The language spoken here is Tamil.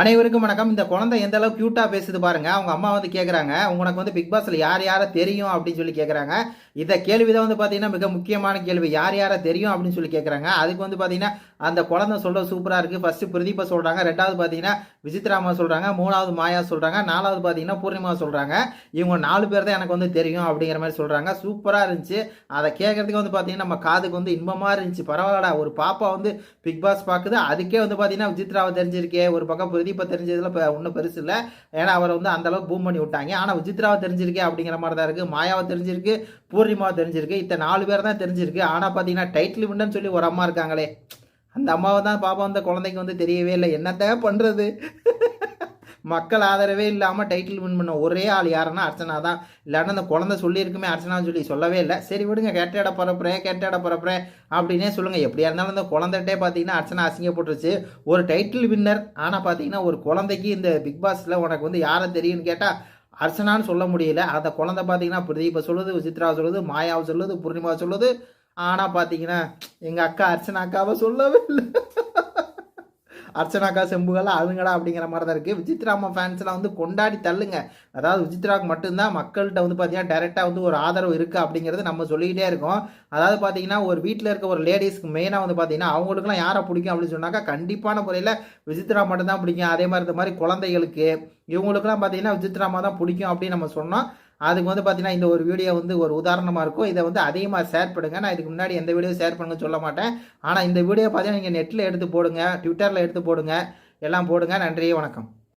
அனைவருக்கும் வணக்கம். இந்த குழந்தை எந்த அளவுக்கு கியூட்டா பேசுது பாருங்க. அவங்க அம்மா வந்து கேட்குறாங்க, உனக்கு வந்து பிக் பாஸ்ல யார் யாரை தெரியும் அப்படின்னு சொல்லி கேட்குறாங்க. இந்த கேள்வி தான் வந்து பார்த்தீங்கன்னா மிக முக்கியமான கேள்வி. யார் யாரை தெரியும் அப்படின்னு சொல்லி கேட்குறாங்க. அதுக்கு வந்து பார்த்தீங்கன்னா அந்த குழந்தை சொல்ற சூப்பராக இருக்குது. ஃபர்ஸ்ட் பிரதீபா சொல்கிறாங்க, ரெண்டாவது பார்த்தீங்கன்னா விசித்ராமா சொல்கிறாங்க, மூணாவது மாயா சொல்கிறாங்க, நாலாவது பார்த்தீங்கன்னா பூர்ணிமா சொல்கிறாங்க. இவங்க 4 பேர் தான் எனக்கு வந்து தெரியும் அப்படிங்கிற மாதிரி சொல்கிறாங்க. சூப்பராக இருந்துச்சு. அதை கேட்கறதுக்கு வந்து பார்த்தீங்கன்னா நம்ம காதுக்கு வந்து இன்பமாக இருந்துச்சு. பரவாயில்லடா, ஒரு பாப்பா வந்து பிக் பாஸ் பார்க்குது. அதுக்கே வந்து பார்த்தீங்கன்னா விசித்ராவை தெரிஞ்சிருக்கே, ஒரு பக்கம் பிரதீபா தெரிஞ்சதுல ஒன்றும் பெருசு இல்லை. ஏன்னா அவரை வந்து அந்த அளவுக்கு பூம் பண்ணி விட்டாங்க. ஆனால் விசித்ராவை தெரிஞ்சிருக்கே அப்படிங்கிற மாதிரி தான் இருக்குது. மாயாவை தெரிஞ்சிருக்கு, பூர்ணிமாவை தெரிஞ்சிருக்கு. இத்தனை 4 பேர் தான் தெரிஞ்சிருக்கு. ஆனால் பார்த்தீங்கன்னா டைட்டில் வின்னர்னு சொல்லி ஒரு அம்மா இருக்காங்களே, அந்த அம்மாவை தான் பாப்பா அந்த குழந்தைக்கு வந்து தெரியவே இல்லை. என்னத்த பண்ணுறது? மக்கள் ஆதரவே இல்லாமல் டைட்டில் வின் பண்ண ஒரே ஆள் யாருன்னா அர்ச்சனா தான். இல்லாட்டி அந்த குழந்தை சொல்லியிருக்குமே அர்ச்சனான்னு சொல்லி சொல்லவே இல்லை. சரி விடுங்க, கேட்டேட பரப்புறேன் அப்படின்னே சொல்லுங்கள். எப்படியா இருந்தாலும் இந்த குழந்தைகிட்டே பார்த்தீங்கன்னா அர்ச்சனா அசிங்கப்பட்டுருச்சு. ஒரு டைட்டில் வின்னர், ஆனால் பார்த்தீங்கன்னா ஒரு குழந்தைக்கு இந்த பிக் பாஸில் உனக்கு வந்து யாரை தெரியும்னு கேட்டால் அர்ச்சனான்னு சொல்ல முடியல. அந்த குழந்தை பார்த்தீங்கன்னா பிரதீபா சொல்லுது, விசித்ரா சொல்லுது, மாயாவை சொல்லுது, பூர்ணிமா சொல்லுது. ஆனால் பார்த்தீங்கன்னா எங்கள் அக்கா அர்ச்சனா அக்காவை சொல்லவே இல்லை. அர்ச்சனாக்கா செம்புகளா அதுங்கடா அப்படிங்கிற மாதிரி தான் இருக்குது. விசித்ராமா ஃபேன்ஸ்லாம் வந்து கொண்டாடி தள்ளுங்க. அதாவது விசித்ராவுக்கு மட்டும்தான் மக்கள்கிட்ட வந்து பார்த்தீங்கன்னா டைரெக்டாக வந்து ஒரு ஆதரவு இருக்குது அப்படிங்கிறது நம்ம சொல்லிக்கிட்டே இருக்கோம். அதாவது பார்த்தீங்கன்னா ஒரு வீட்டில் இருக்க ஒரு லேடிஸ்க்கு மெயினாக வந்து பார்த்தீங்கன்னா அவங்களுக்குலாம் யாரை பிடிக்கும் அப்படின்னு சொன்னாக்கா கண்டிப்பான முறையில் விசித்ரா மட்டும்தான் பிடிக்கும். அதே மாதிரி இந்த மாதிரி குழந்தைகளுக்கு இவங்களுக்குலாம் பார்த்தீங்கன்னா விசித்ராமா தான் பிடிக்கும் அப்படின்னு நம்ம சொன்னோம். அதுக்கு வந்து பார்த்தீங்கன்னா இந்த ஒரு வீடியோ வந்து ஒரு உதாரணமாக இருக்கும். இதை வந்து அதிகமாக ஷேர் பண்ணுங்கள். நான் இதுக்கு முன்னாடி எந்த வீடியோ ஷேர் பண்ணுங்க சொல்ல மாட்டேன். ஆனால் இந்த வீடியோ பார்த்தீங்கன்னா நீங்கள் நெட்டில் எடுத்து போடுங்க, ட்விட்டரில் எடுத்து போடுங்க, எல்லாம் போடுங்க. நன்றி, வணக்கம்.